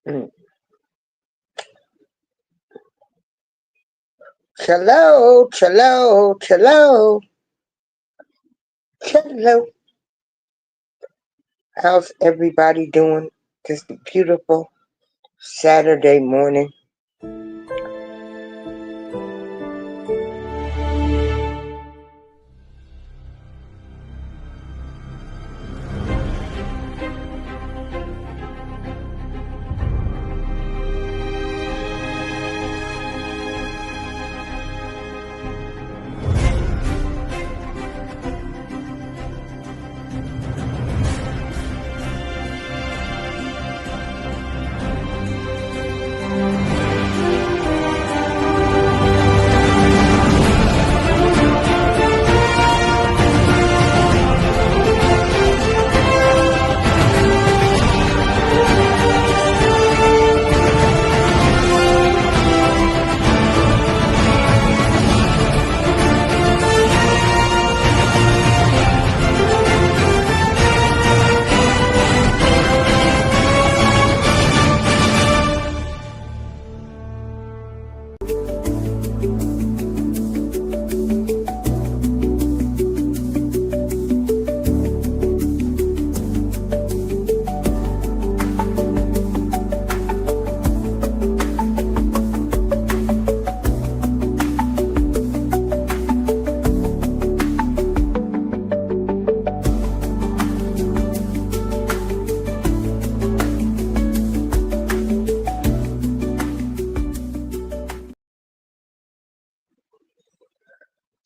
Mm. Hello, hello, hello, hello. How's everybody doing this beautiful Saturday morning?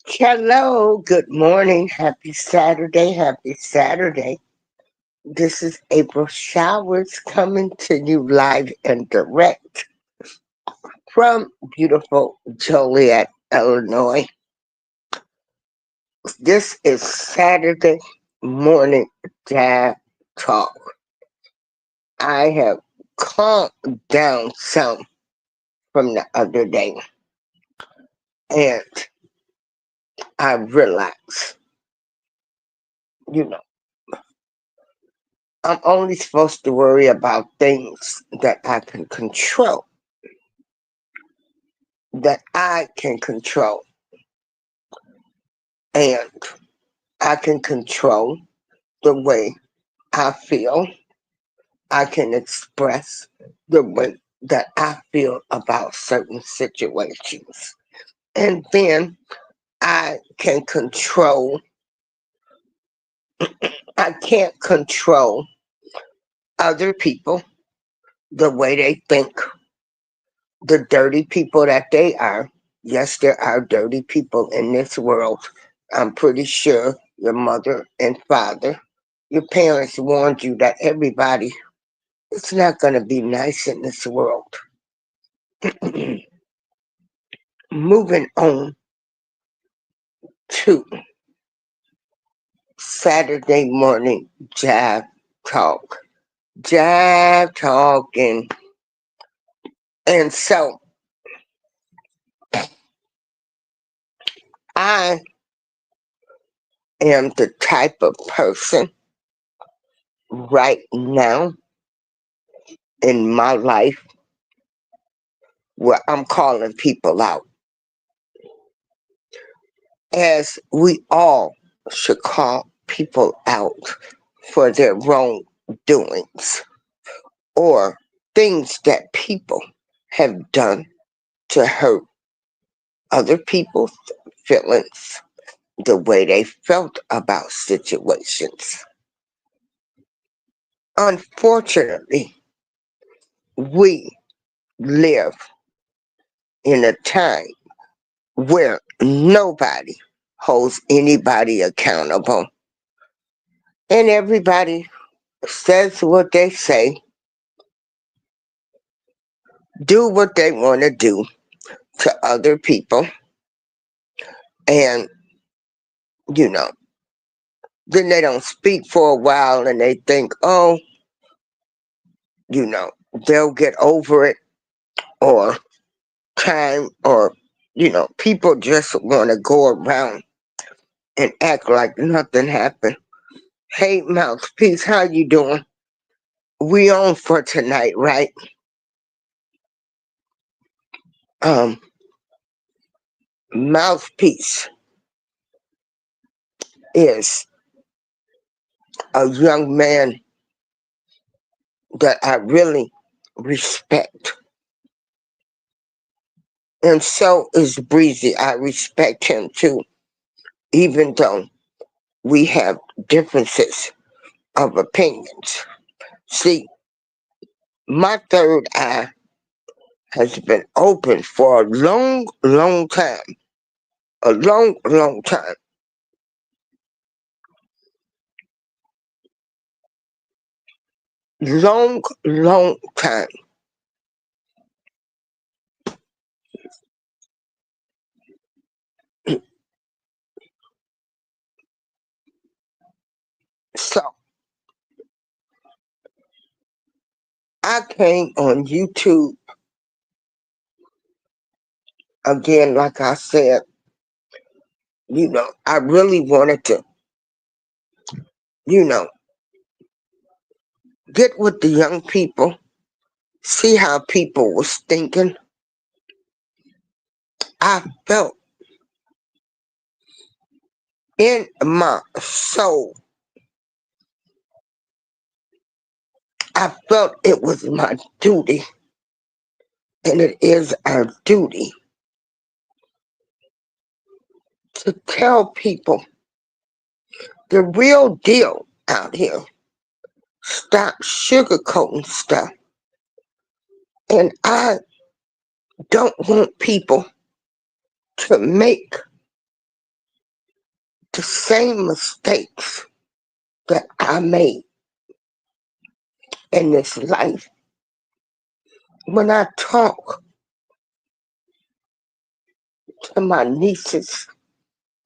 Hello, good morning, happy Saturday, happy Saturday. This is April Showers coming to you live and direct from beautiful Joliet, Illinois. This is Saturday morning jazz talk. I have calmed down some from the other day and I realized, you know, I'm only supposed to worry about things that I can control, that I can control. And I can control the way I feel. I can express the way that I feel about certain situations. And then I can control, I can't control other people, the way they think, the dirty people that they are. Yes, there are dirty people in this world. I'm pretty sure your mother and father, your parents warned you that everybody, it's not going to be nice in this world. Moving on to Saturday morning jive talk. Jive talking. And so I am the type of person right now in my life where I'm calling people out. As we all should call people out for their wrongdoings or things that people have done to hurt other people's feelings, the way they felt about situations. Unfortunately, we live in a time where nobody holds anybody accountable and everybody says what they say, do what they want to do to other people, and you know, then they don't speak for a while and they think, oh, you know, they'll get over it, or time, or people just want to go around and act like nothing happened. Hey, Mouthpiece, how you doing? We on for tonight, right? um, mouthpiece is a young man that I really respect. And so is Breezy. I respect him too, even though we have differences of opinions. See, my third eye has been open for a long, long time. A long, long time. Long, long time. So I came on YouTube again, like I said, I really wanted to, you know, get with the young people, see how people was thinking. I felt in my soul, I felt it was my duty, and it is our duty to tell people the real deal out here. Stop sugarcoating stuff. And I don't want people to make the same mistakes that I made in this life. When I talk to my nieces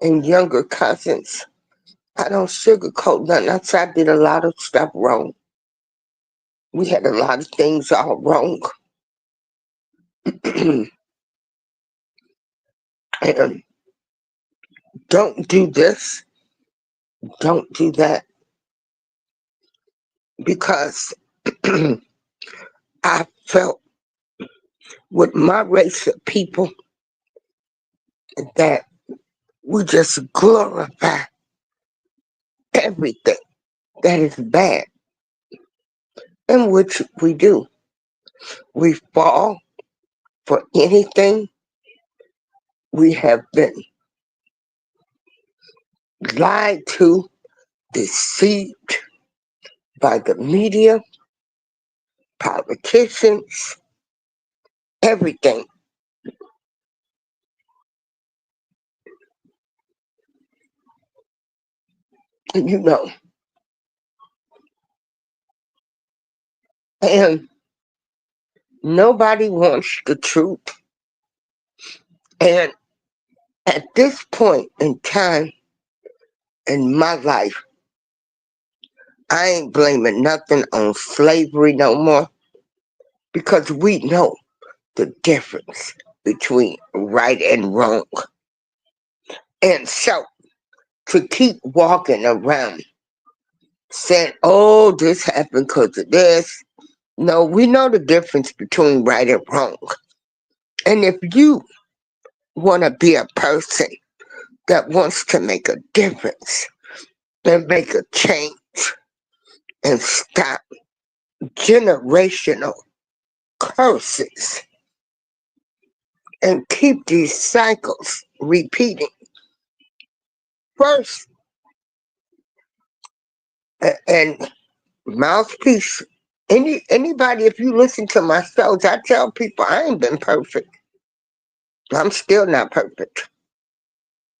and younger cousins, I don't sugarcoat nothing. I said I did a lot of stuff wrong. We had a lot of things all wrong. And don't do this, don't do that, because I felt with my race of people that we just glorify everything that is bad, in which we do. We fall for anything. We have been lied to, deceived by the media, politicians, everything. You know, and nobody wants the truth. And at this point in time in my life, I ain't blaming nothing on slavery no more, because we know the difference between right and wrong. And so to keep walking around saying, oh, this happened because of this. No, we know the difference between right and wrong. And if you want to be a person that wants to make a difference and make a change and stop generational curses and keep these cycles repeating, first, and mouthpiece, anybody, if you listen to my shows, I tell people I ain't been perfect. I'm still not perfect.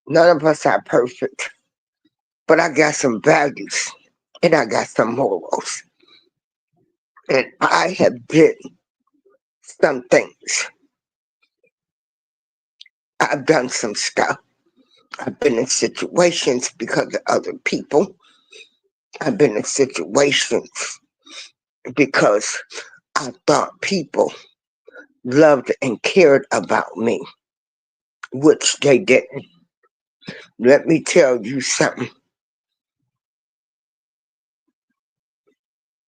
None of us are perfect. But I got some values and I got some morals. And I have did some things. I've done some stuff. I've been in situations because of other people. I've been in situations because I thought people loved and cared about me, which they didn't. Let me tell you something.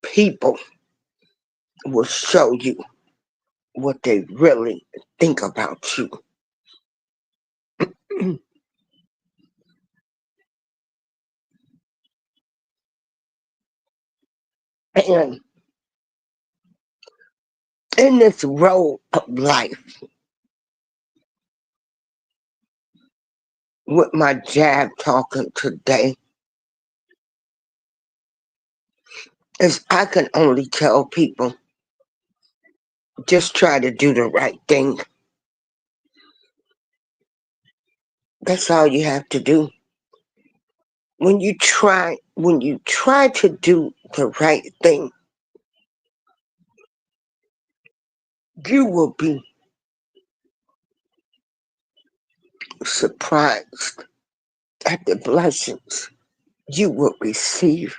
People will show you what they really think about you. And in this road of life, with my jab talking today, is I can only tell people, just try to do the right thing. That's all you have to do. When you try to do the right thing, you will be surprised at the blessings you will receive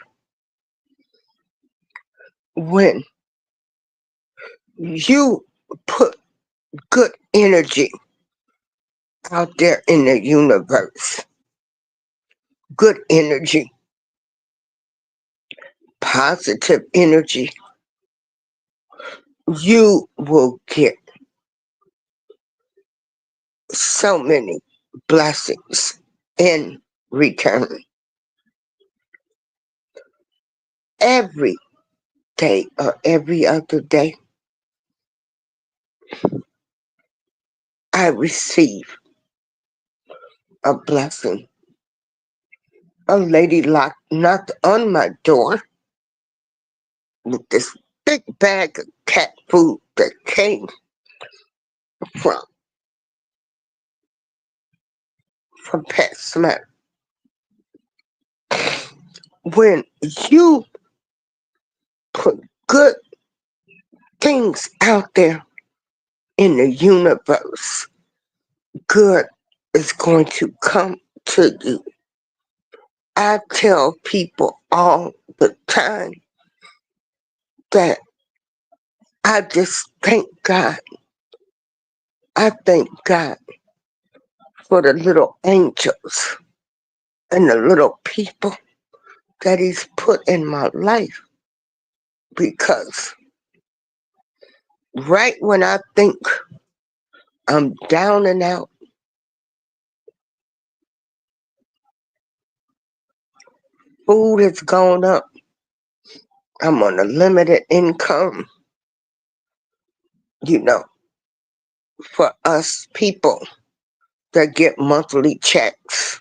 when you put good energy out there in the universe. Good energy, positive energy. You will get so many blessings in return. Every day or every other day, I receive a blessing. A lady knocked on my door with this big bag of cat food that came from PetSmart. When you put good things out there in the universe, good is going to come to you. I tell people all the time that I just thank God. I thank God for the little angels and the little people that He's put in my life, because right when I think I'm down and out, food has gone up, I'm on a limited income, you know, for us people that get monthly checks,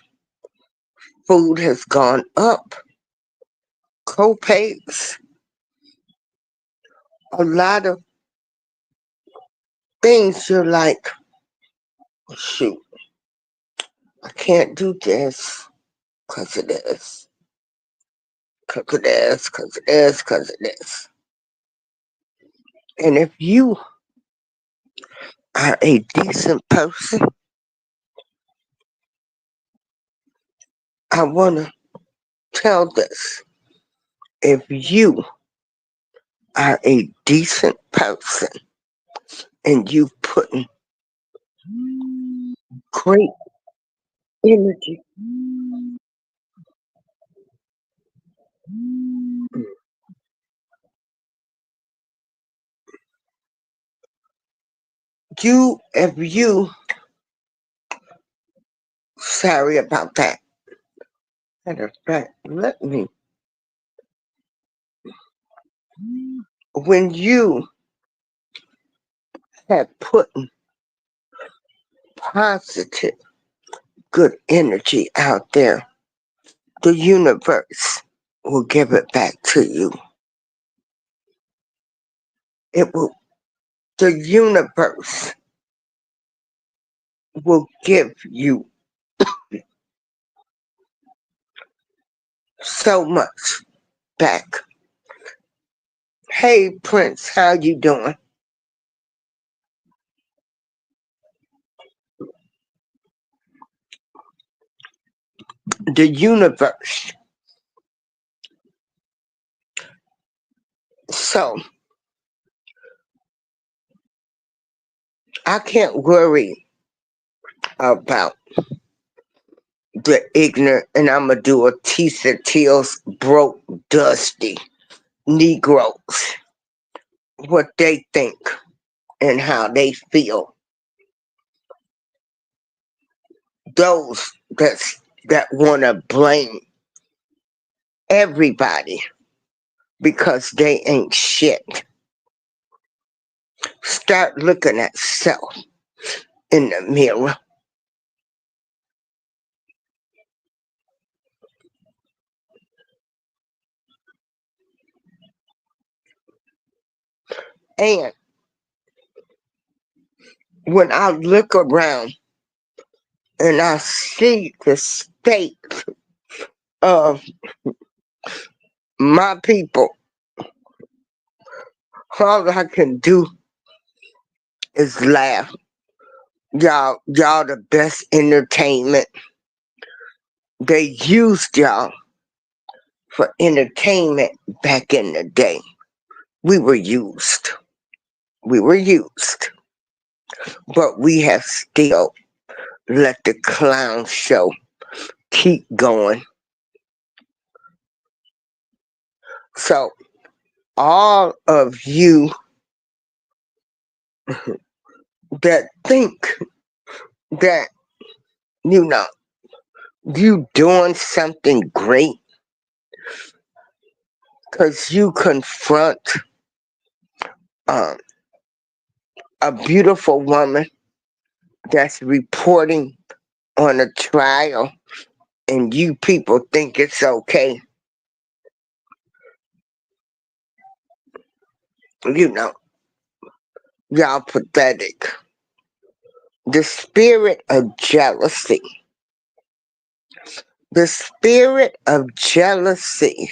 food has gone up, co-pays, a lot of things. You're like, shoot, I can't do this because of this, because of this, because of this, because of this. And if you are a decent person, I want to tell this. If you are a decent person and you've put in great energy, if you, sorry about that. Matter of fact, when you have put positive, good energy out there, the universe will give it back to you. It will, the universe will give you so much back. Hey Prince, how you doing? The universe. So I can't worry about the ignorant, and I'm gonna do a Tisa Teals broke dusty Negroes, what they think. and how they feel. Those that want to blame everybody because they ain't shit. Start looking at self in the mirror. And when I look around and I see the state of my people, all I can do is laugh. Y'all the best entertainment. They used y'all for entertainment back in the day. We were used. We were used. But we have still let the clown show keep going. So all of you that think that, you know, you doing something great because you confront um, a beautiful woman that's reporting on a trial and you people think it's okay. You know, y'all pathetic. The spirit of jealousy. The spirit of jealousy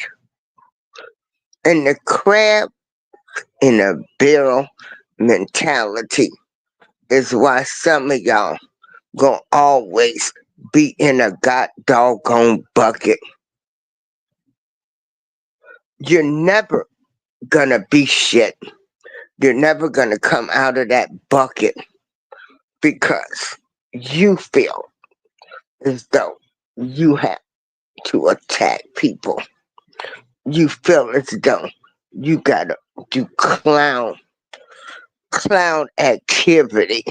and the crab in a barrel mentality is why some of y'all gonna always be in a god doggone bucket. You're never gonna be shit. You're never gonna come out of that bucket because you feel as though you have to attack people. You feel as though you gotta do clown activity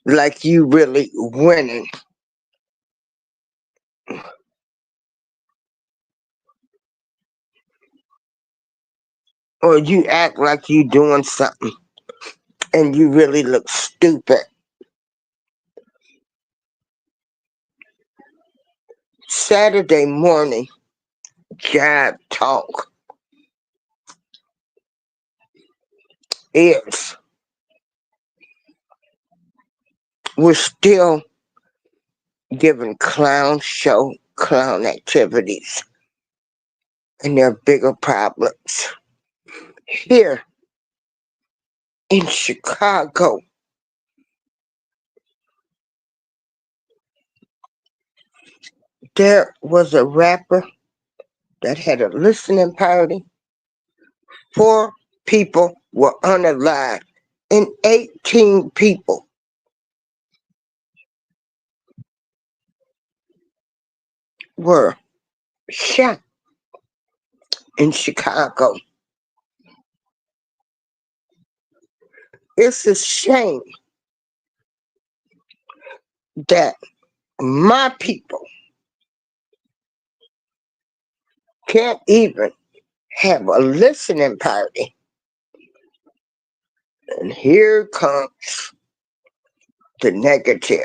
like you really winning. Or you act like you doing something and you really look stupid. Saturday morning job talk is we're still giving clown activities, and there are bigger problems. Here in Chicago, there was a rapper that had a listening party. 4 people were unalive, and 18 people were shot in Chicago. It's a shame that my people can't even have a listening party. And here comes the negative.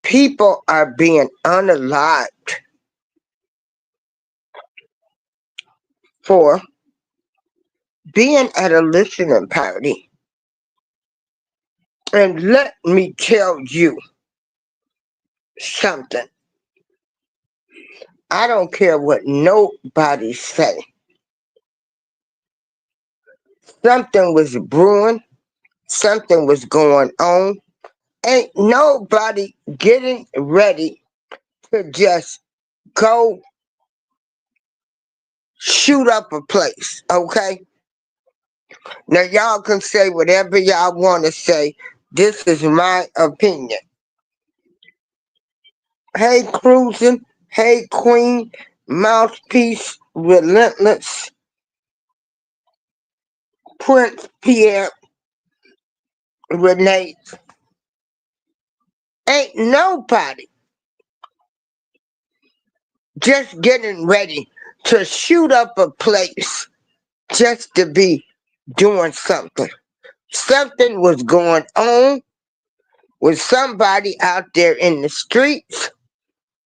People are being unalived for being at a listening party. And let me tell you something. I don't care what nobody say. Something was brewing. Something was going on. Ain't nobody getting ready to just go shoot up a place, okay? Now y'all can say whatever y'all want to say. This is my opinion. Hey, Cruising. Hey, Queen. Mouthpiece, Relentless, Prince Pierre, Renee. Ain't nobody just getting ready to shoot up a place just to be doing something. Something was going on with somebody out there in the streets.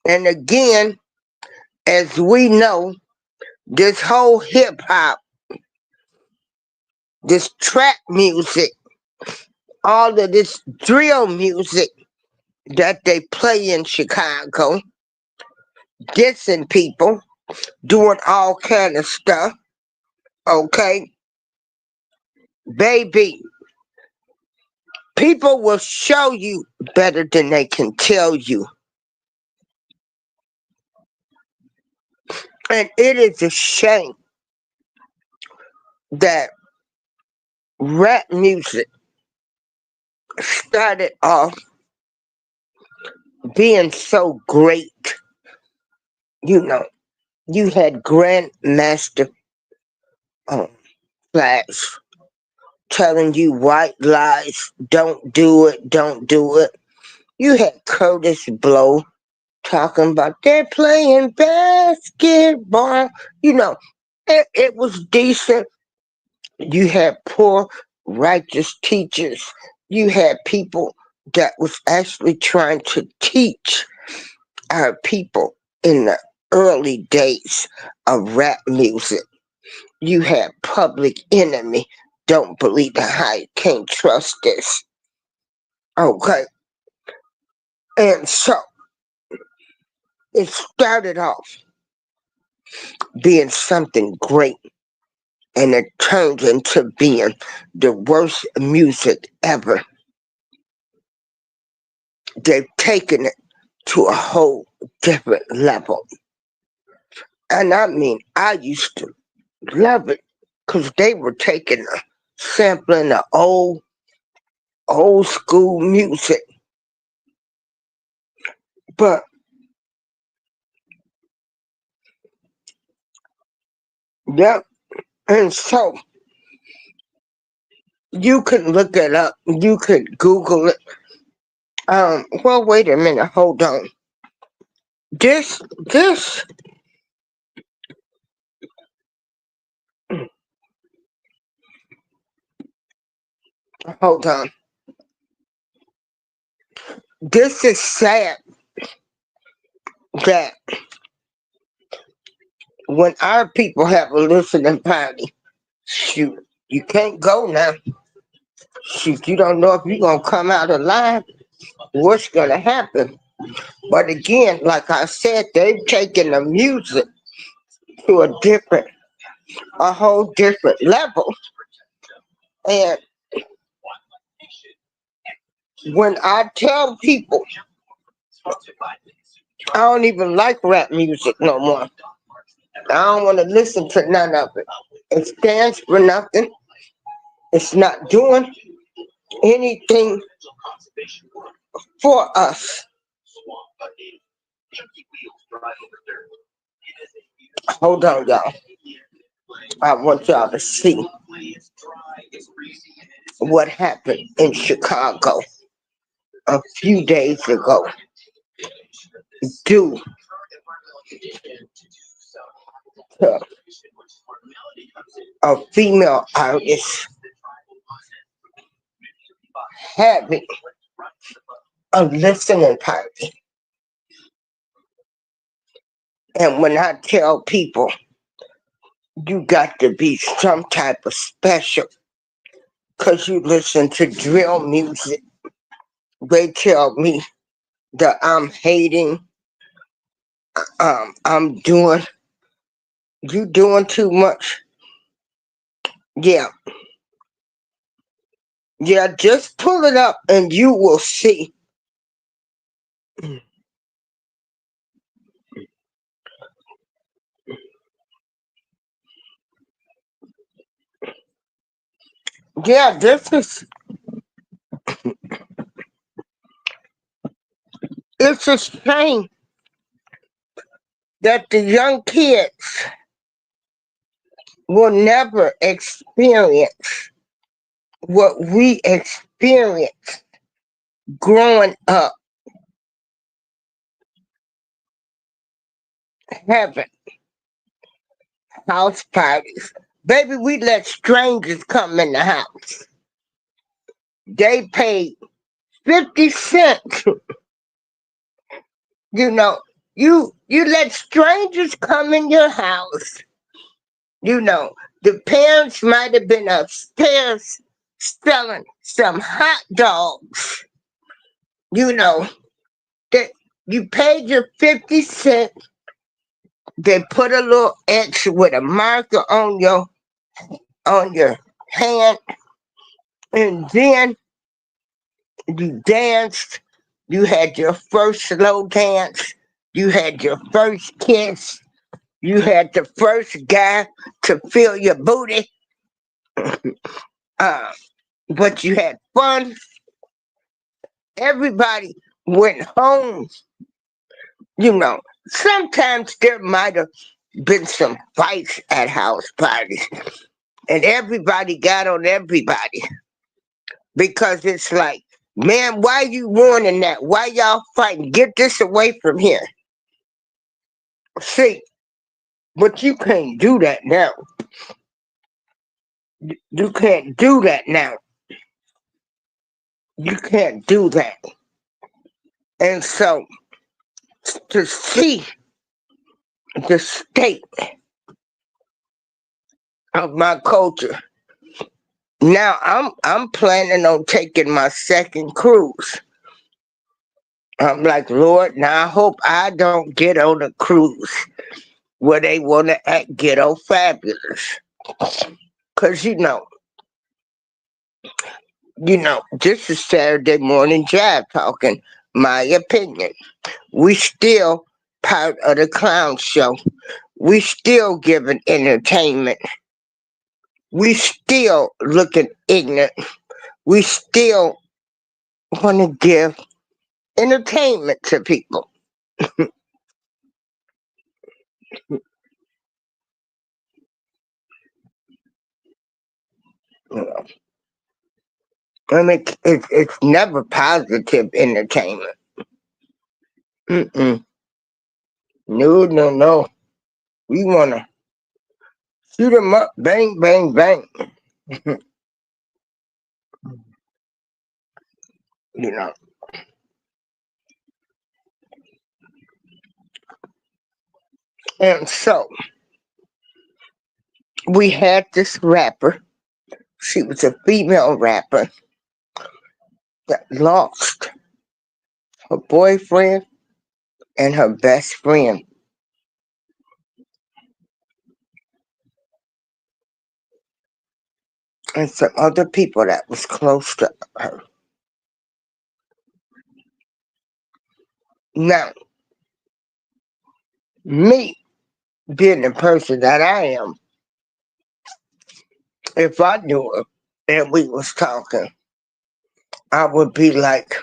And again, as we know, this whole hip hop, this trap music, all of this drill music that they play in Chicago, dissing people, doing all kind of stuff, okay? Baby, people will show you better than they can tell you. And it is a shame that rap music started off being so great. You know, you had Grandmaster um, Flash telling you white lies, don't do it, don't do it. You had Curtis Blow talking about they're playing basketball. You know, it was decent. You had poor righteous teachers. You had people that was actually trying to teach our people in the early days of rap music. You had Public Enemy. Don't believe the hype. Can't trust this. Okay. And so it started off being something great and it turned into being the worst music ever. They've taken it to a whole different level. And I mean, I used to love it because they were taking sampling the old school music. But yeah, and so you can look it up. You could Google it. Well, wait a minute. Hold on. This. Hold on. This is sad that when our people have a listening party, shoot, you can't go now. Shoot, you don't know if you're gonna come out alive. What's gonna happen? But again, like I said, they've taken the music to a whole different level. And when I tell people I don't even like rap music no more, I don't want to listen to none of it. It stands for nothing. It's not doing anything for us. Hold on, y'all. I want y'all to see what happened in Chicago a few days ago due to a female artist having a listening party. And when I tell people you got to be some type of special because you listen to drill music, they tell me that I'm hating, I'm doing, you doing too much. Yeah, yeah, just pull it up and you will see. Yeah, it's a shame that the young kids will never experience what we experienced growing up, having house parties. Baby, we let strangers come in the house. They paid 50 cents. You know, you let strangers come in your house. You know, the parents might have been upstairs selling some hot dogs. You know, that you paid your 50 cents. They put a little X with a marker on your hand, and then you danced. You had your first slow dance. You had your first kiss. You had the first guy to feel your booty. Uh, but you had fun. Everybody went home. You know, sometimes there might have been some fights at house parties, and everybody got on everybody because it's like, man, why you ruining that? Why y'all fighting? Get this away from here. See, but you can't do that now. You can't do that now. You can't do that. And so to see the state of my culture, now I'm planning on taking my second cruise. I'm like, Lord, now I hope I don't get on a cruise where they want to act ghetto fabulous. Cause this is Saturday morning jive talking. My opinion, we still part of the clown show. We still giving entertainment. We still looking ignorant. We still want to give entertainment to people. You know, I mean, it's never positive entertainment. Mm-mm. No, no, no. We want to shoot 'em up, bang, bang, bang. You know, and so we had this rapper. She was a female rapper that lost her boyfriend and her best friend and some other people that was close to her. Now, me being the person that I am, if I knew her and we was talking, I would be like,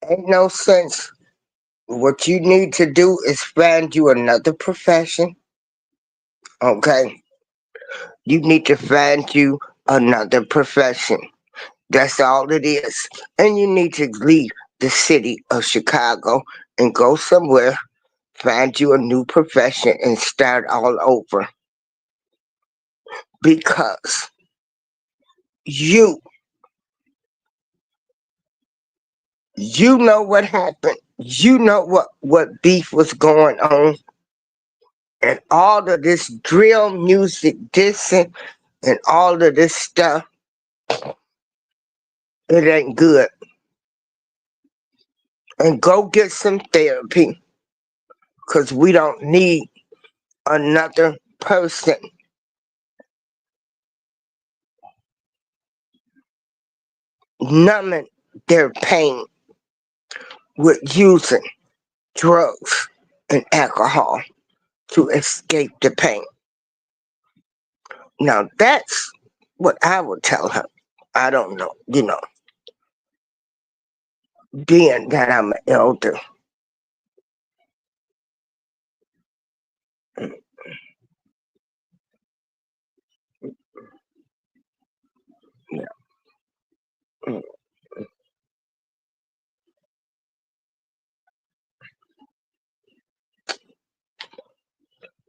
ain't no sense. What you need to do is find you another profession, okay? You need to find you another profession. That's all it is. And you need to leave the city of Chicago and go somewhere, find you a new profession and start all over. Because you you know what happened. You know what beef was going on. And all of this drill music dissing and all of this stuff, it ain't good. And go get some therapy because we don't need another person numbing their pain with using drugs and alcohol to escape the pain. Now that's what I would tell her. I don't know, being that I'm an elder,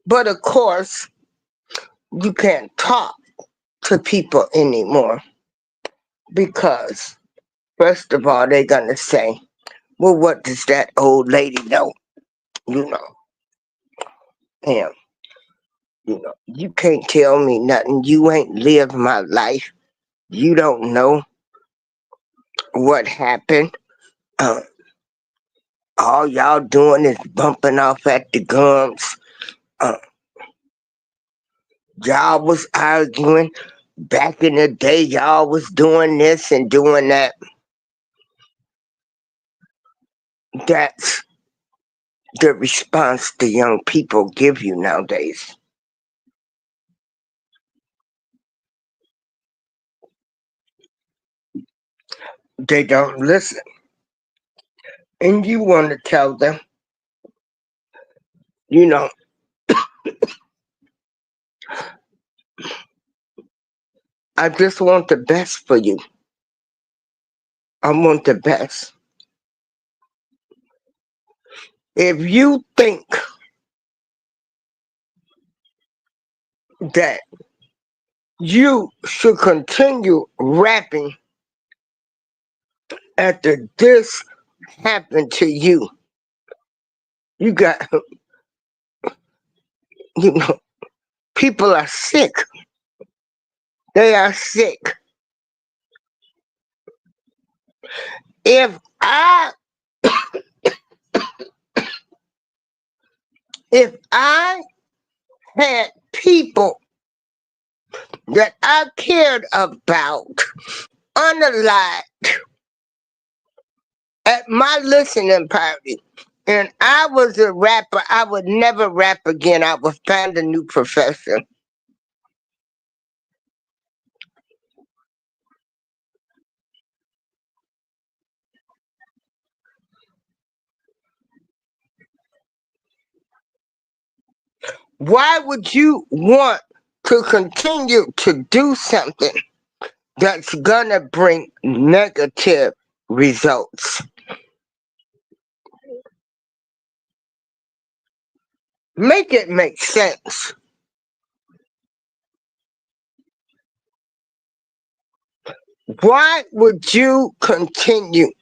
But of course, you can't talk to people anymore because, first of all, they're going to say, well, what does that old lady know? You know, and, you can't tell me nothing. You ain't lived my life. You don't know what happened. Uh, all y'all doing is bumping off at the gums. Uh, y'all was arguing. Back in the day, y'all was doing this and doing that. That's the response the young people give you nowadays. They don't listen. And you want to tell them, you know, I just want the best for you. I want the best. If you think that you should continue rapping after this happened to you, you got, you know, people are sick. They are sick. If I if I had people that I cared about unalived at my listening party and I was a rapper, I would never rap again. I would find a new profession. Why would you want to continue to do something that's gonna bring negative results? Make it make sense. Why would you continue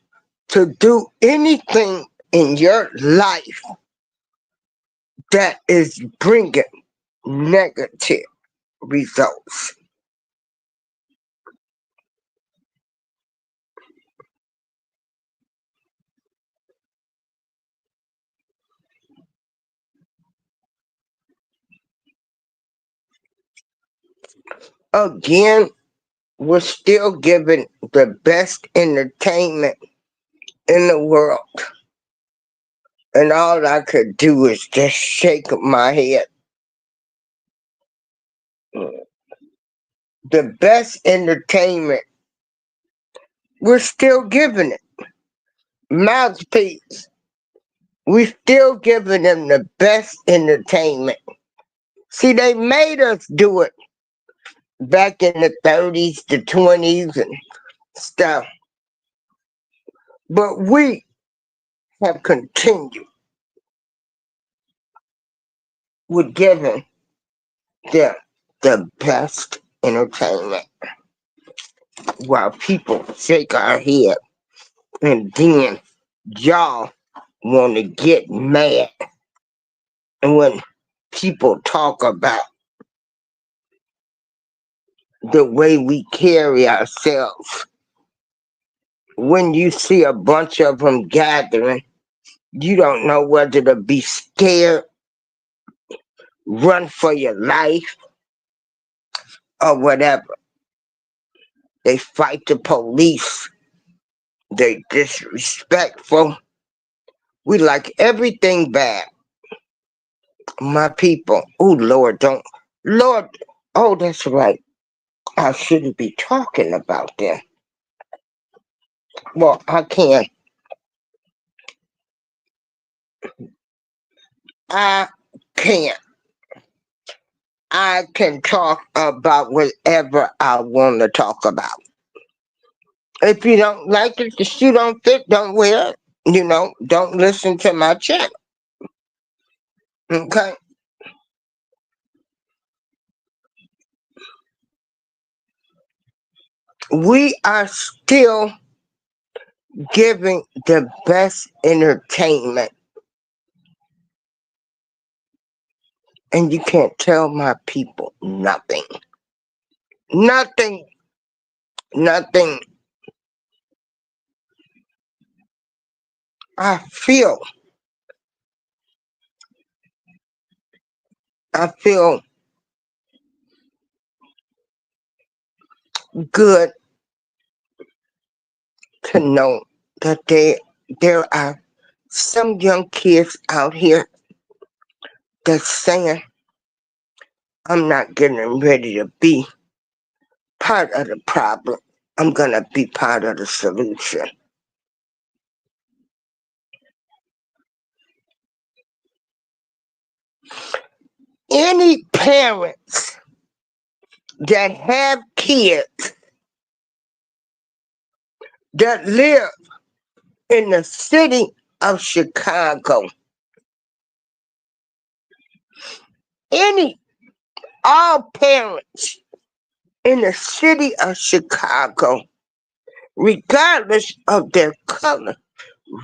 to do anything in your life that is bringing negative results? Again, we're still giving the best entertainment in the world. And all I could do is just shake my head. The best entertainment, we're still giving it. Mouthpiece, we're still giving them the best entertainment. See, they made us do it back in the 30s, the 20s, and stuff. But we have continued with giving them the best entertainment while people shake our head and then y'all want to get mad. And when people talk about the way we carry ourselves, when you see a bunch of them gathering, you don't know whether to be scared, run for your life, or whatever. They fight the police. They disrespectful. We like everything bad. My people, oh Lord, don't, Lord, oh that's right. I shouldn't be talking about them. Well, I can. I can't. I can talk about whatever I want to talk about. If you don't like it, the shoe don't fit, don't wear it. Don't listen to my channel. Okay? we are still giving the best entertainment. And you can't tell my people nothing. Nothing. Nothing. I feel good to know that there are some young kids out here that's saying, I'm not getting ready to be part of the problem. I'm going to be part of the solution. Any parents that have kids that live in the city of Chicago, all parents in the city of Chicago, regardless of their color,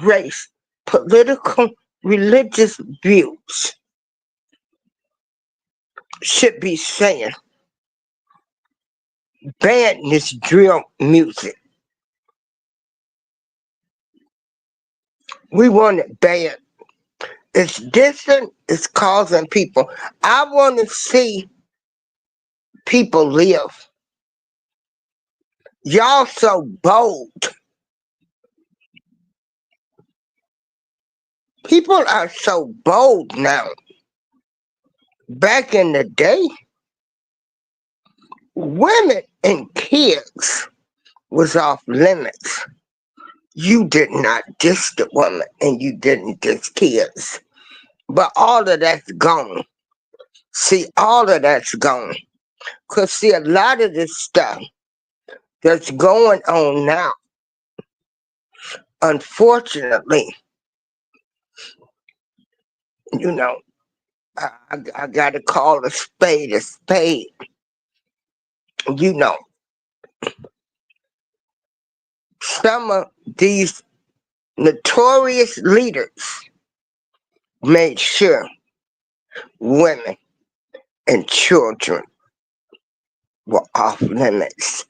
race, political, religious views, should be saying, ban this drill music. We want it banned. It's distant, it's causing people. I want to see people live. Y'all so bold. People are so bold now. Back in the day, women and kids was off limits. You did not diss the woman and you didn't diss kids. But all of that's gone. See, all of that's gone. Because, see, a lot of this stuff that's going on now, unfortunately, you know, I got to call a spade a spade. You know, some of these notorious leaders made sure women and children were off limits.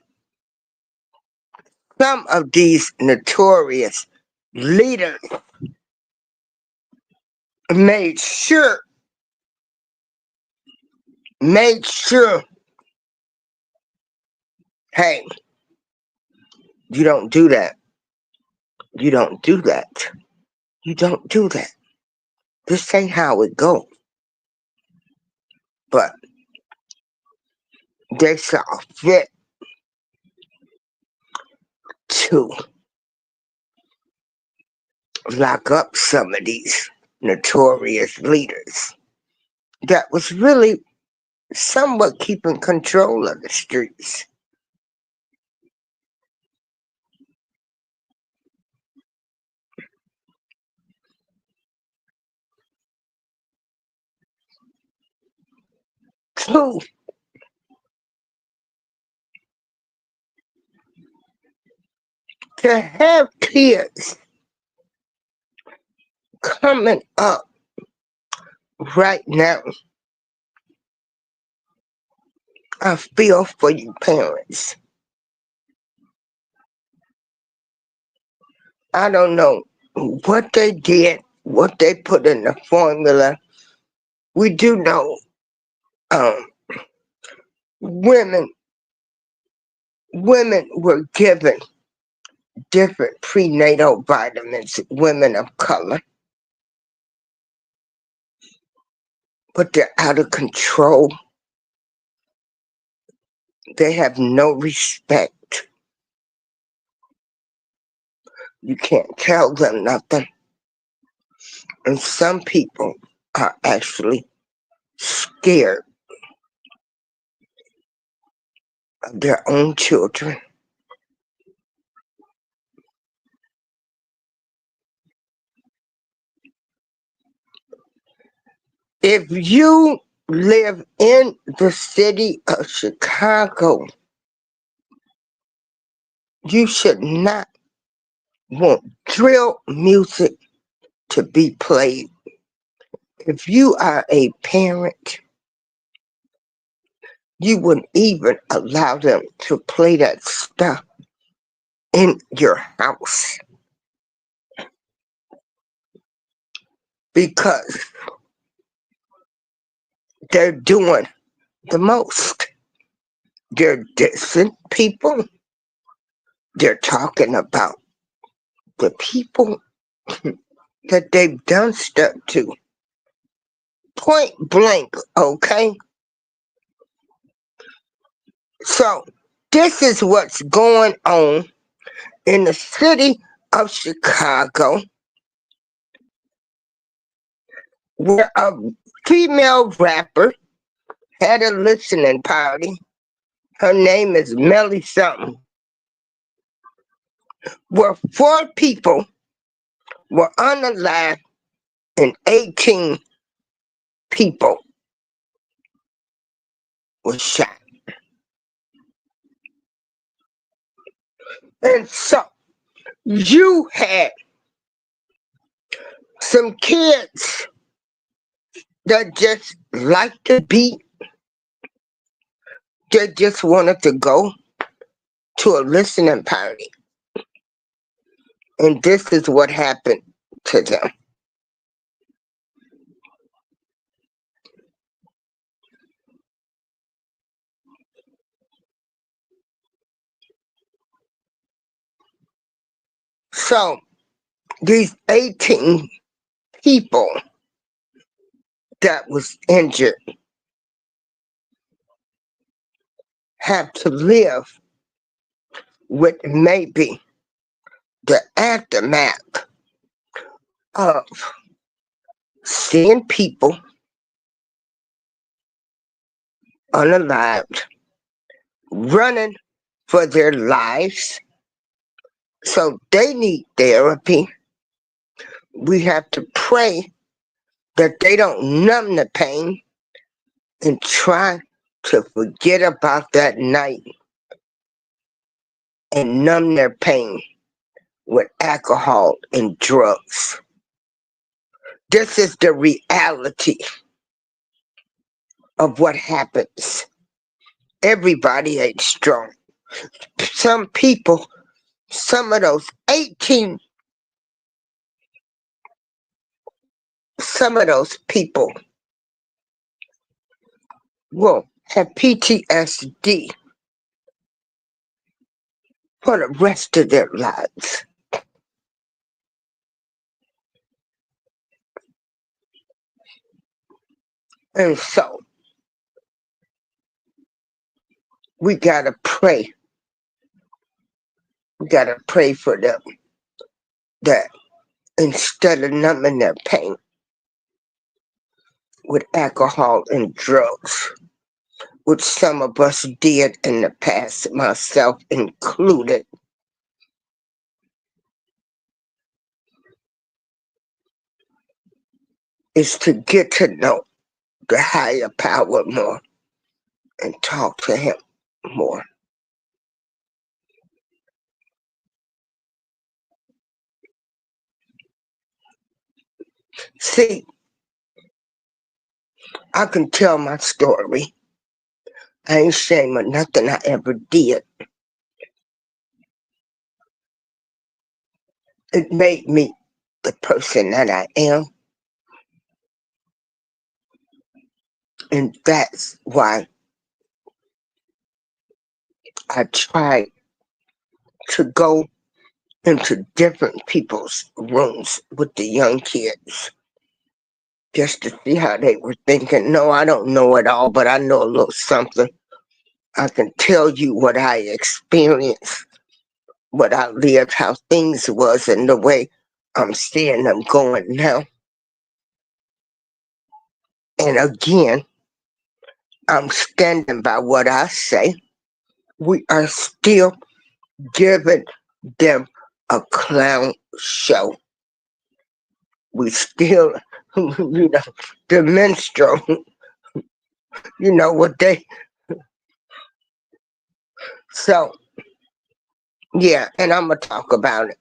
Some of these notorious leaders made sure, hey, you don't do that. You don't do that. You don't do that. This ain't how it goes. But they saw fit to lock up some of these notorious leaders that was really somewhat keeping control of the streets. Two, to have kids coming up right now, I feel for you parents. I don't know what they did, what they put in the formula. We do know um, women were given different prenatal vitamins, women of color, but they're out of control. They have no respect. You can't tell them nothing. And some people are actually scared of their own children. If you live in the city of Chicago, You should not want drill music to be played. If you are a parent, you wouldn't even allow them to play that stuff in your house because they're doing the most. They're dissing people. They're talking about the people that they've done stuff to. Point blank, okay? So, this is what's going on in the city of Chicago, where a female rapper had a listening party. Her name is Melly something, where 4 people were unalive and 18 people were shot. And so you had some kids that just liked the beat, that just wanted to go to a listening party. And this is what happened to them. So these 18 people that was injured have to live with maybe the aftermath of seeing people unalived, running for their lives. So they need therapy. We have to pray that they don't numb the pain and try to forget about that night and numb their pain with alcohol and drugs. This is the reality of what happens. Everybody ain't strong. Some people, some of those 18, some of those people will have PTSD for the rest of their lives. And so we gotta pray. We gotta pray for them that instead of numbing their pain with alcohol and drugs, which some of us did in the past, myself included, is to get to know the higher power more and talk to him more. See, I can tell my story. I ain't ashamed of nothing I ever did. It made me the person that I am. And that's why I try to go into different people's rooms with the young kids just to see how they were thinking. No, I don't know it all, but I know a little something. I can tell you what I experienced, what I lived, how things was, and the way I'm seeing them going now. And again, I'm standing by what I say. We are still giving them a clown show. We still, the minstrel, what they. So Yeah, and I'm gonna talk about it.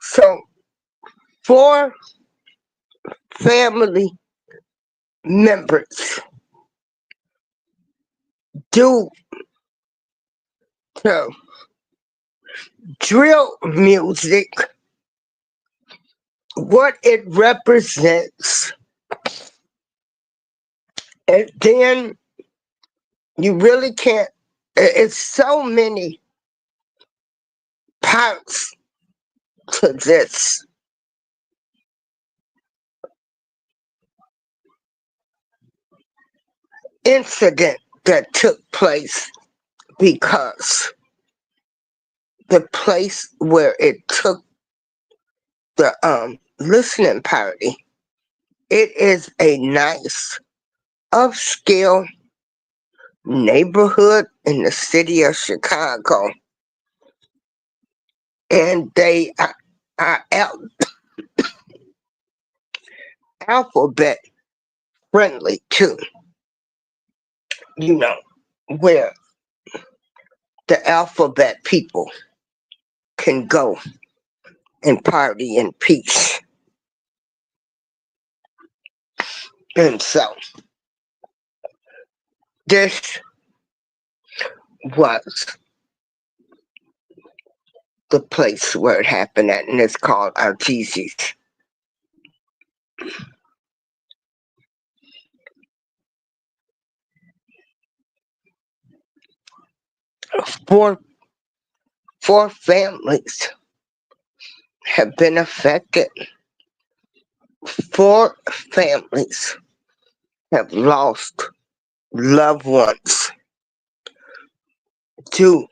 So, four family members due to drill music, what it represents, and then you really can't. It's so many parts to this incident that took place because the place where it took the listening party, it is a nice upscale neighborhood in the city of Chicago, and they are alphabet friendly too. You know, where the alphabet people can go and party in peace. And so this was the place where it happened at, and it's called Arteezy's. Four, four families have been affected. Four families have lost loved ones due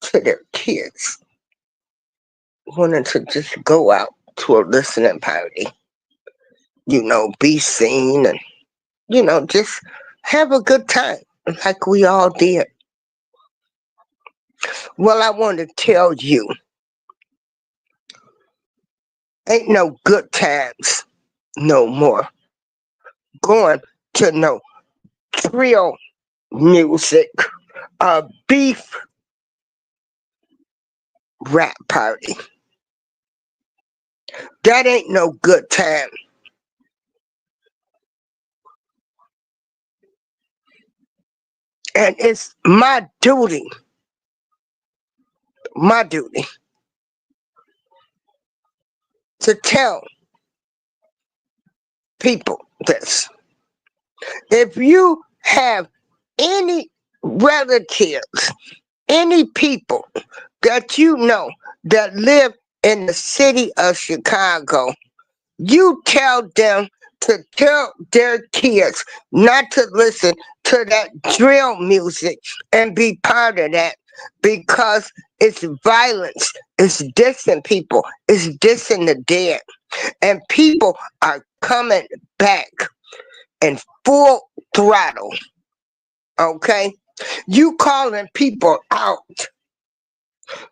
to their kids wanting to just go out to a listening party, be seen and, just have a good time like we all did. Well, I want to tell you, ain't no good times no more going to no trio music, beef rap party. That ain't no good time. And it's my duty to tell people this. If you have any relatives, any people that you know that live in the city of Chicago, you tell them to tell their kids not to listen to that drill music and be part of that because it's violence, it's dissing people, it's dissing the dead. And people are coming back in full throttle, okay? You calling people out.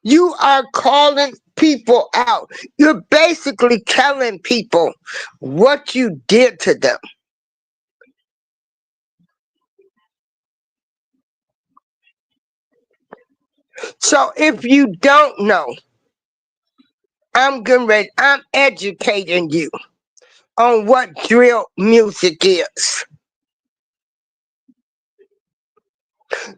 You are calling people out. You're basically telling people what you did to them. So if you don't know, I'm educating you on what drill music is.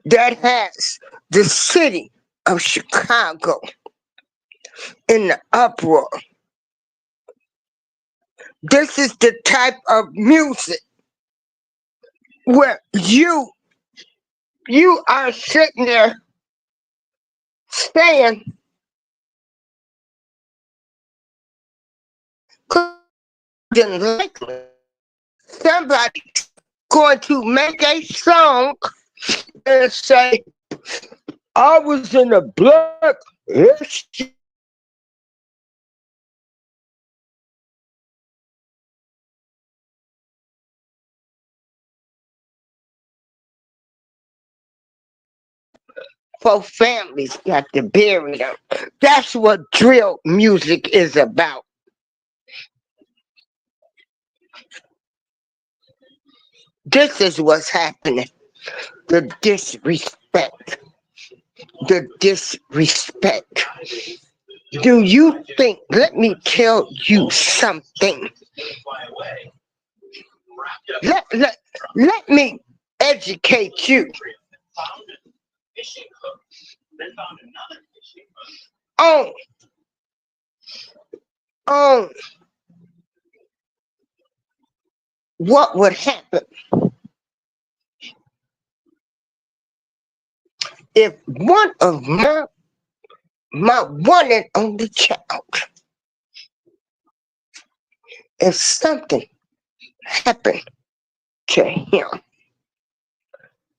That has the city of Chicago in the uproar. This is the type of music where you are sitting there saying, couldn't likely somebody going to make a song and say, I was in a black history for families got to bury them. That's what drill music is about. This is what's happening. The disrespect. The disrespect. Do you think, let me tell you something. Let, let, let me educate you on, on what would happen if one of my one and only child, if something happened to him,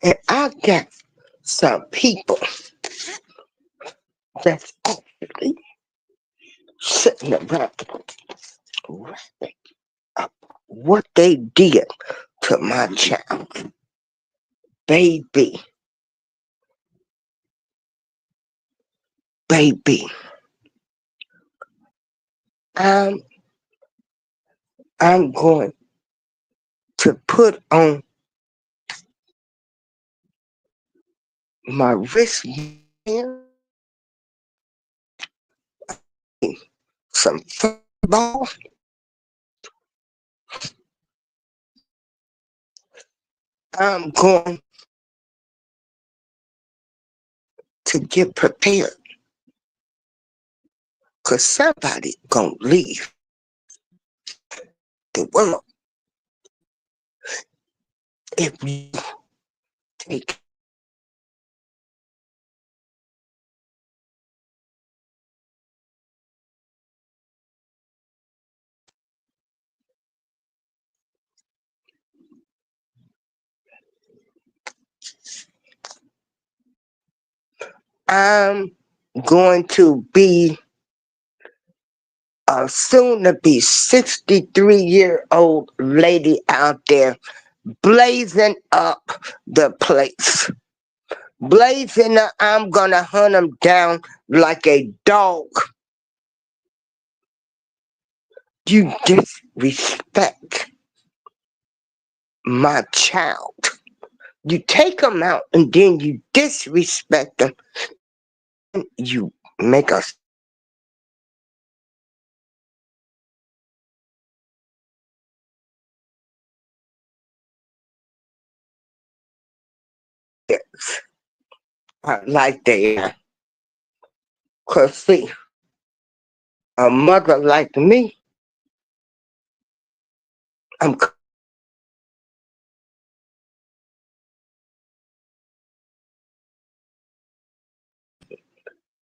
and I got some people that's actually sitting around rapping about what they did to my child, baby, baby. I'm I'm going to put on my wristband, some football. I'm going to get prepared because somebody gonna leave the world if you take. I'm going to be a soon to be 63-year-old lady out there blazing up the place. Blazing up, I'm gonna hunt them down like a dog. You disrespect my child. You take them out and then you disrespect them. You make us. Like they are. Cause see, a mother like me, I'm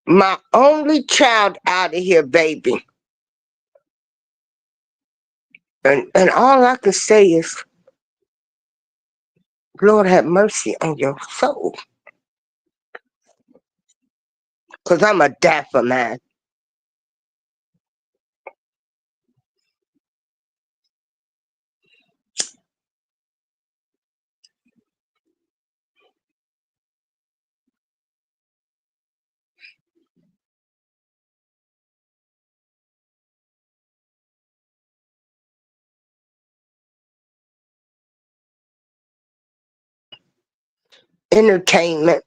my only child out of here, baby. And all I can say is, Lord have mercy on your soul. Cause I'm a die for mine. Entertainment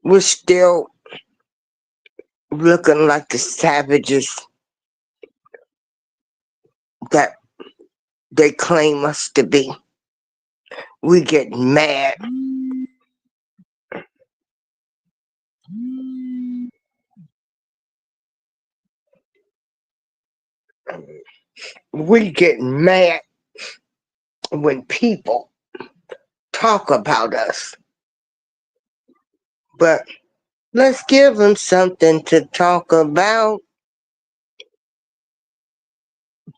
was still looking like the savages that they claim us to be. We get mad. We get mad when people talk about us. But let's give them something to talk about.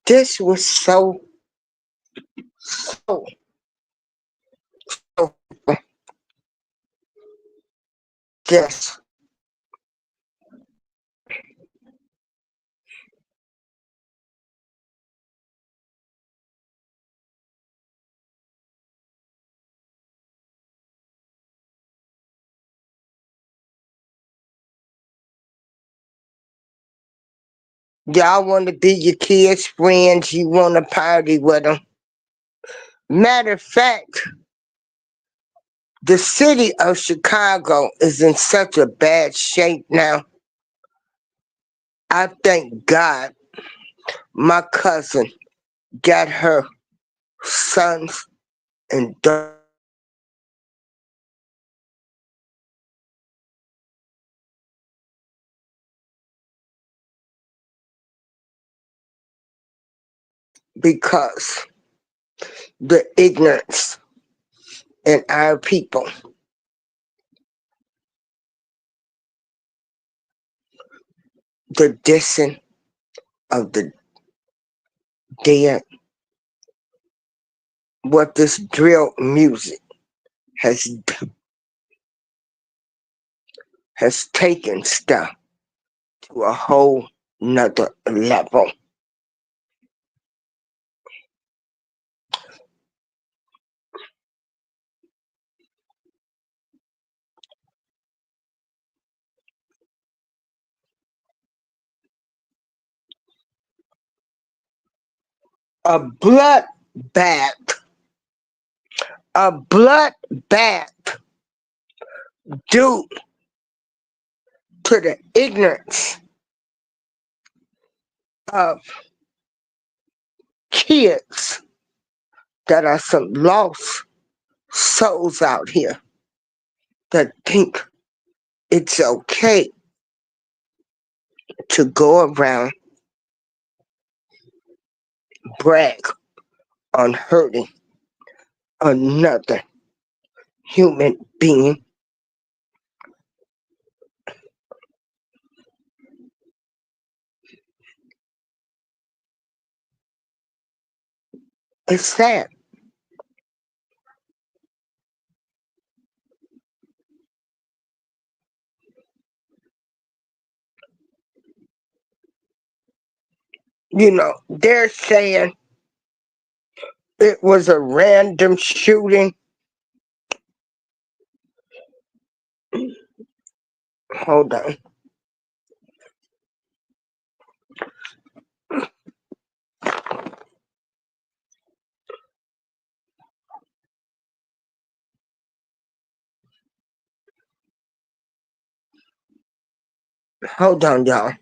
This was so, so, so just. Y'all want to be your kids' friends. You want to party with them. Matter of fact, the city of Chicago is in such a bad shape now. I thank God my cousin got her sons and daughters because the ignorance in our people, the dissing of the dead, what this drill music has has taken stuff to a whole nother level. A bloodbath, a bloodbath due to the ignorance of kids that are some lost souls out here that think it's okay to go around brag on hurting another human being. It's sad. You know, they're saying it was a random shooting. Hold on. Hold on, y'all.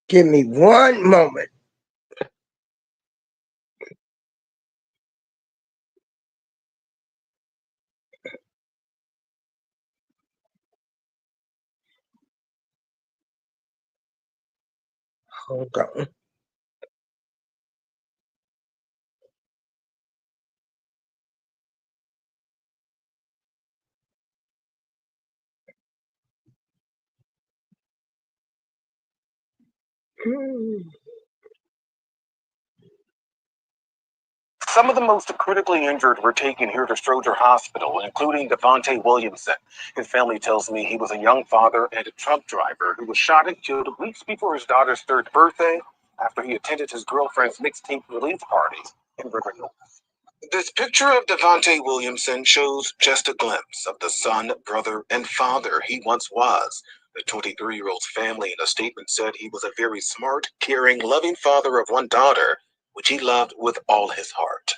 Give me one moment. Hold on. Some of the most critically injured were taken here to Stroger Hospital, including Devontae Williamson. His family tells me he was a young father and a truck driver who was shot and killed weeks before his daughter's third birthday after he attended his girlfriend's mixtape release party in River North. This picture of Devontae Williamson shows just a glimpse of the son, brother, and father he once was. The 23-year-old's family in a statement said he was a very smart, caring, loving father of one daughter, which he loved with all his heart.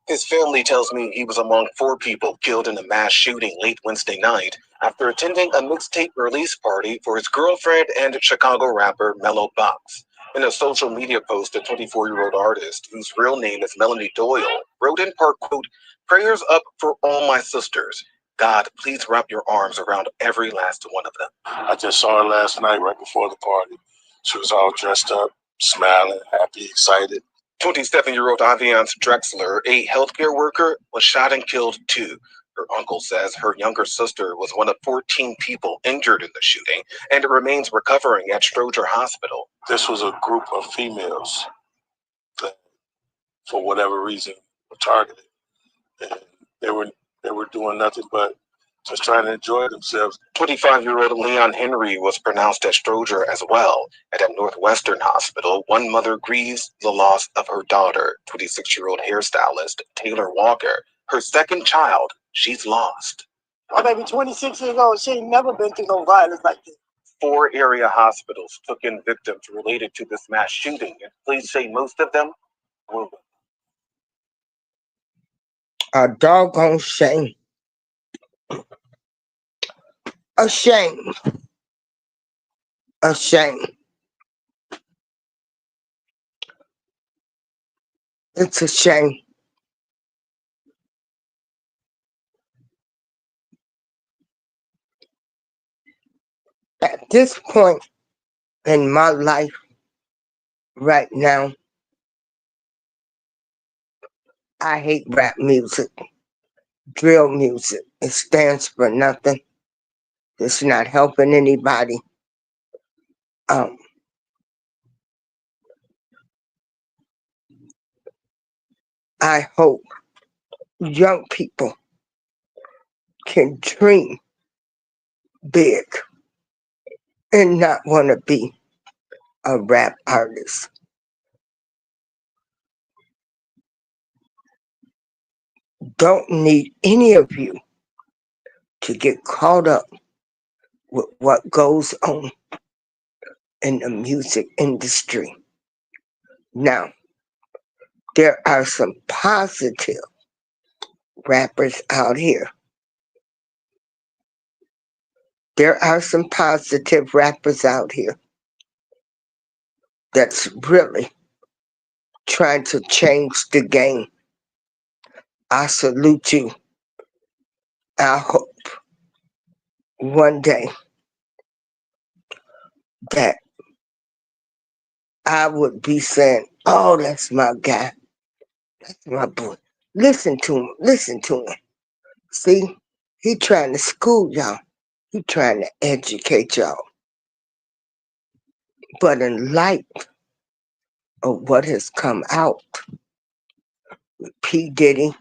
His family tells me he was among 4 people killed in a mass shooting late Wednesday night after attending a mixtape release party for his girlfriend and Chicago rapper Mellow Box. In a social media post, the 24-year-old artist, whose real name is Melanie Doyle, wrote in part, quote, "Prayers up for all my sisters. God, please wrap your arms around every last one of them." I just saw her last night right before the party. She was all dressed up, smiling, happy, excited. 27-year-old Aviance Drexler, a healthcare worker, was shot and killed too. Her uncle says her younger sister was one of 14 people injured in the shooting and remains recovering at Stroger Hospital. This was a group of females that, for whatever reason, were targeted. And they were doing nothing but Just trying to enjoy themselves. 25-year-old Leon Henry was pronounced as Stroger as well at a Northwestern hospital. One mother grieves the loss of her daughter, 26-year-old hairstylist Taylor Walker. Her second child, she's lost. My baby, 26 years old, she ain't never been through no violence like this. 4 area hospitals took in victims related to this mass shooting, and police say most of them were women. A doggone shame. A shame. A shame. It's a shame. At this point in my life right now, I hate rap music, drill music. It stands for nothing. It's not helping anybody. I hope young people can dream big and not want to be a rap artist. Don't need any of you to get caught up with what goes on in the music industry. Now, there are some positive rappers out here. There are some positive rappers out here that's really trying to change the game. I salute you. I hope one day that I would be saying, oh, that's my guy. That's my boy. Listen to him. Listen to him. See, he trying to school y'all. He trying to educate y'all. But in light of what has come out with P. Diddy,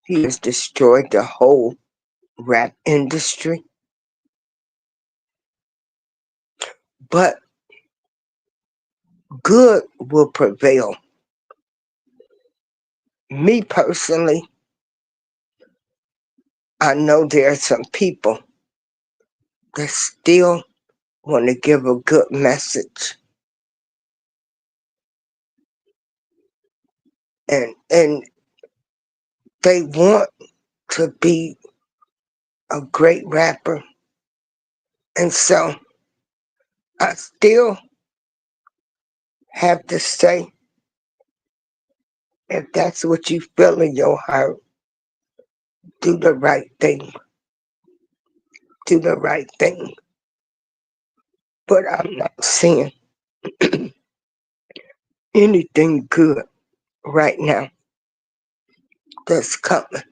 he has destroyed the whole rap industry. But good will prevail. Me personally, I know there are some people that still want to give a good message. And they want to be a great rapper. And so I still have to say, if that's what you feel in your heart, do the right thing. Do the right thing. But I'm not seeing anything good right now that's coming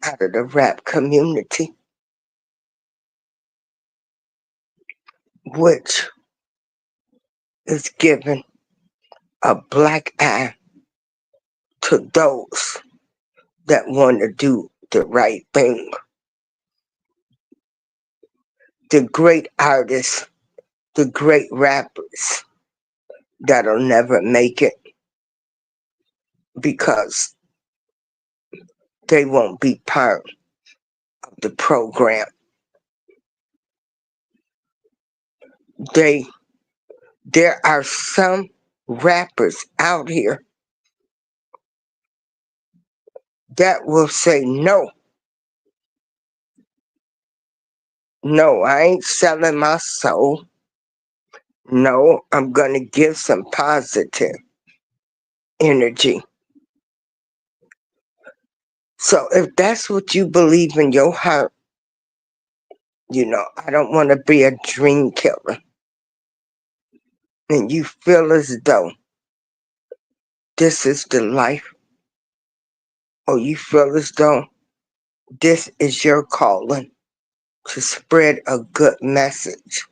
out of the rap community, which is giving a black eye to those that want to do the right thing. The great artists, the great rappers that'll never make it because they won't be part of the program. There are some rappers out here that will say, no, I ain't selling my soul. No, I'm going to give some positive energy. So if that's what you believe in your heart, I don't want to be a dream killer. And you feel as though this is the life, or you feel as though this is your calling to spread a good message,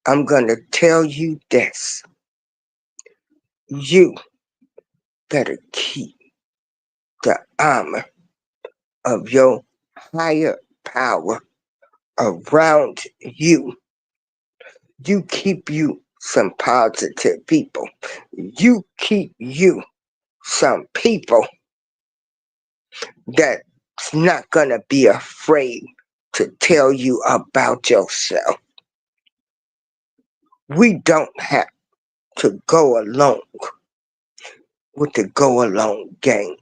I'm going to tell you this. You better keep the armor of your higher power around you. You keep you some positive people. You keep you some people that's not going to be afraid to tell you about yourself. We don't have to go along with the go along gang.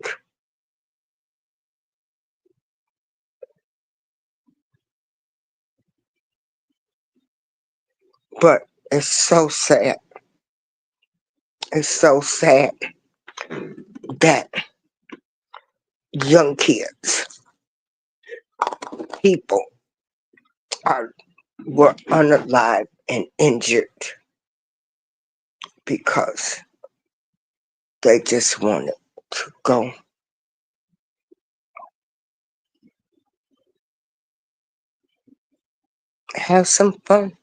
But it's so sad. It's so sad that young kids, people were unalive and injured because they just wanted to go have some fun.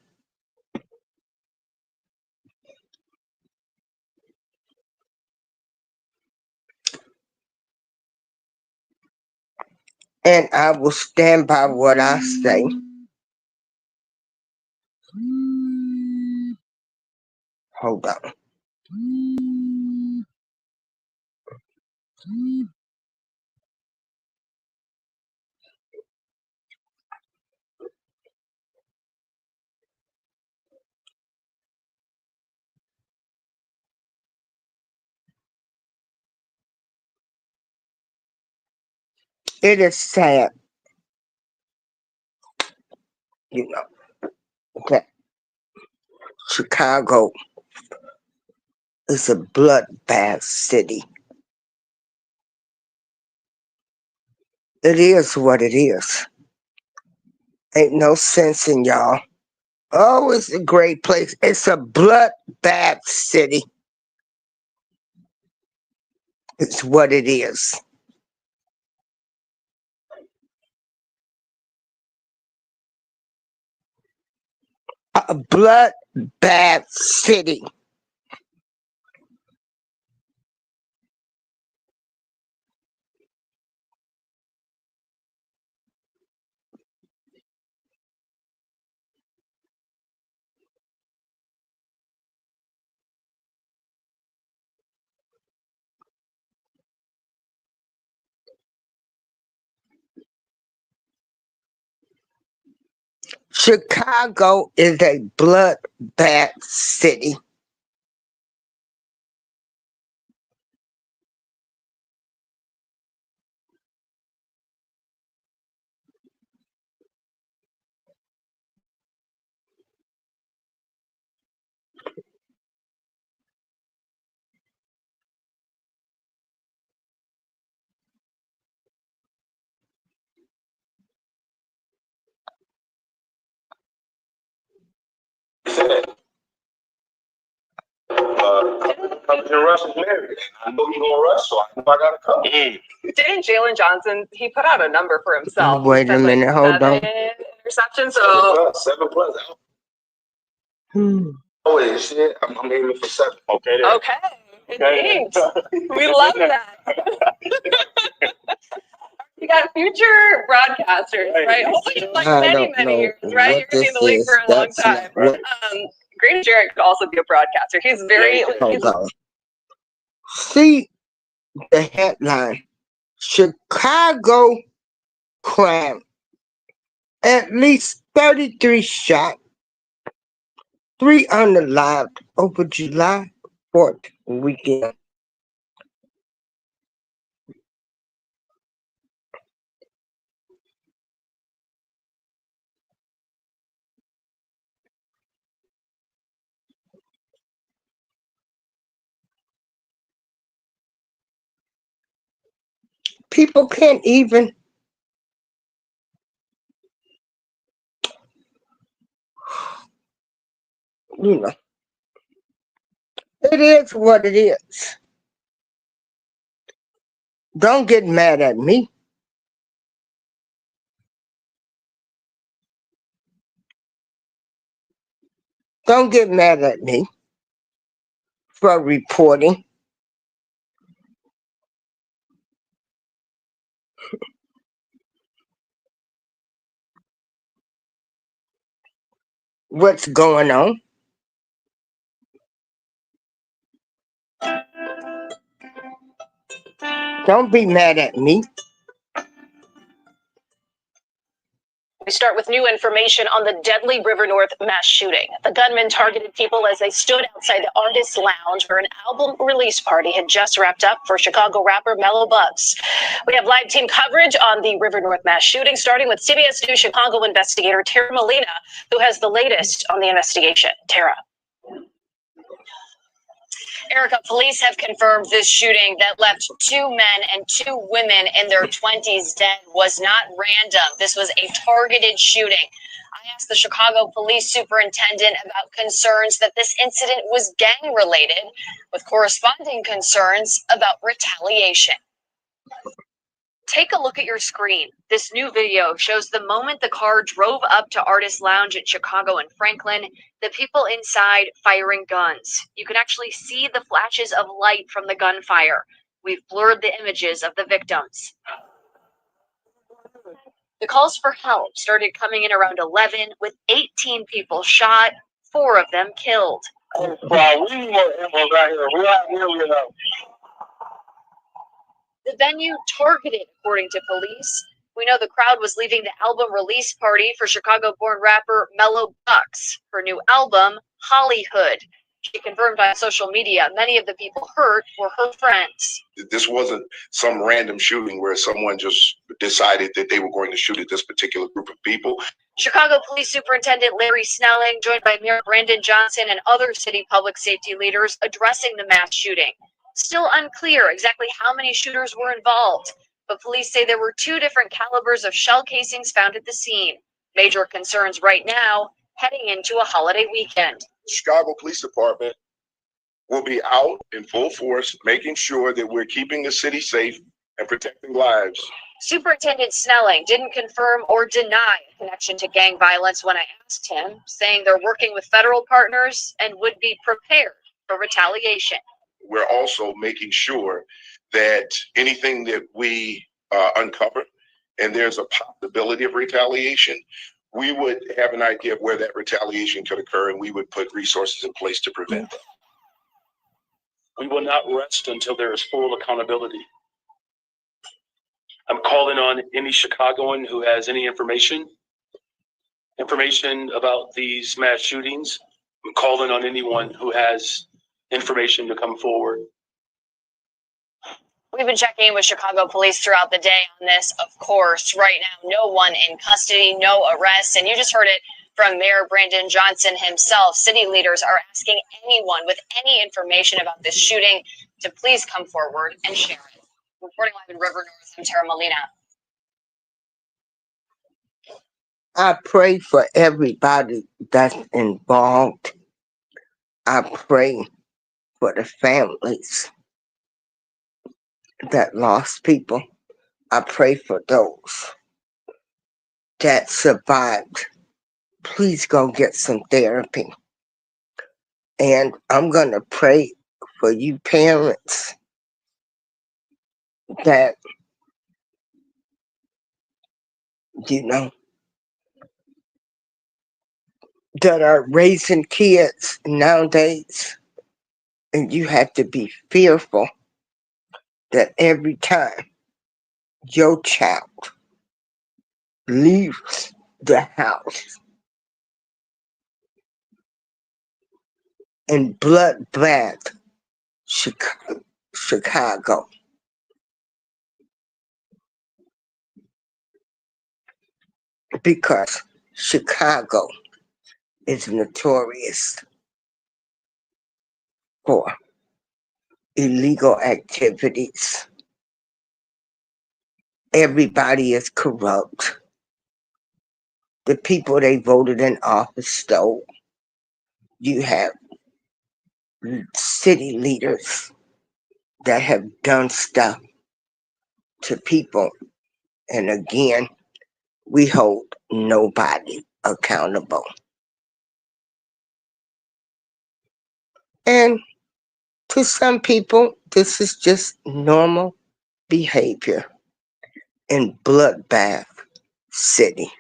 And I will stand by what I say. Hold on. It is sad, you know, that Chicago is a bloodbath city. It is what it is. Ain't no sense in y'all. Oh, it's a great place. It's a bloodbath city. It's what it is. A bloodbath city. Chicago is a bloodbath city. Rush is married. I know he's gonna rush, so I know I gotta come. Didn't Jalen Johnson, he put out a number for himself. Wait a minute, hold on. 7 interceptions. So 7+. Hmm. Oh wait, shit. I'm aiming for 7. Okay. Then. okay, thanks. We love that. You got future broadcasters, right? Hopefully, like I many, don't many know years, right? what You're gonna be in this the league is. for a long That's time. not what. Grady Jarrett could also be a broadcaster. He's very, he's Hold on. See the headline: Chicago crime. At least 33 shot, 3 unalived over July 4th weekend. People can't even, you know, it is what it is. Don't get mad at me. Don't get mad at me for reporting. what's going on. Don't be mad at me. We start with new information on the deadly River North mass shooting. The gunman targeted people as they stood outside the Artist Lounge where an album release party had just wrapped up for Chicago rapper Mellow Bugs. We have live team coverage on the River North mass shooting, starting with CBS News Chicago investigator Tara Molina, who has the latest on the investigation. Tara. Erica, police have confirmed this shooting that left 2 men and 2 women in their 20s dead was not random. This was a targeted shooting. I asked the Chicago police superintendent about concerns that this incident was gang related, with corresponding concerns about retaliation. Take a look at your screen. This new video shows the moment the car drove up to Artist Lounge at Chicago and Franklin, the people inside firing guns. You can actually see the flashes of light from the gunfire. We've blurred the images of the victims. The calls for help started coming in around 11, with 18 people shot, 4 of them killed. The venue targeted, according to police. We know the crowd was leaving the album release party for Chicago-born rapper Mellow Bucks. Her new album, Hollyhood. She confirmed on social media many of the people hurt were her friends. This wasn't some random shooting where someone just decided that they were going to shoot at this particular group of people. Chicago Police Superintendent Larry Snelling, joined by Mayor Brandon Johnson and other city public safety leaders addressing the mass shooting. Still unclear exactly how many shooters were involved, but police say there were 2 different calibers of shell casings found at the scene. Major concerns right now, heading into a holiday weekend. The Chicago Police Department will be out in full force, making sure that we're keeping the city safe and protecting lives. Superintendent Snelling didn't confirm or deny a connection to gang violence when I asked him, saying they're working with federal partners and would be prepared for retaliation. We're also making sure that anything that we uncover and there's a possibility of retaliation, we would have an idea of where that retaliation could occur and we would put resources in place to prevent that. We will not rest until there is full accountability. I'm calling on any Chicagoan who has any information about these mass shootings. I'm calling on anyone who has information to come forward. We've been checking in with Chicago police throughout the day on this. Of course, right now, no one in custody, no arrests. And you just heard it from Mayor Brandon Johnson himself. City leaders are asking anyone with any information about this shooting to please come forward and share it. Reporting live in River North, I'm Tara Molina. I pray for everybody that's involved. I pray for the families that lost people. I pray for those that survived. Please go get some therapy. And I'm going to pray for you parents that, that are raising kids nowadays. And you have to be fearful that every time your child leaves the house in bloodbath Chicago, because Chicago is notorious for illegal activities. Everybody is corrupt. The people they voted in office stole. You have city leaders that have done stuff to people. And again, we hold nobody accountable. And to some people, this is just normal behavior in bloodbath city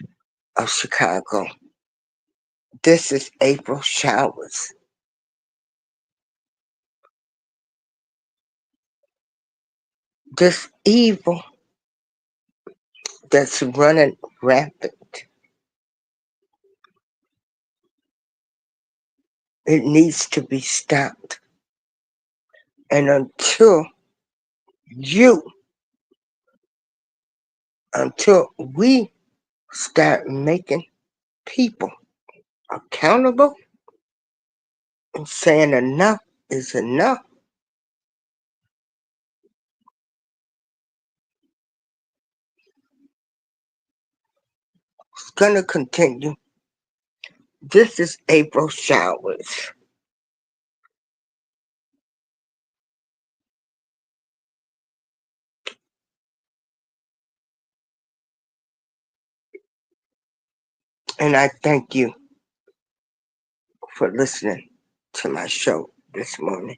of Chicago. This is April showers. This evil that's running rampant. It needs to be stopped. And until we start making people accountable and saying enough is enough, it's gonna continue. This is April showers. And I thank you for listening to my show this morning.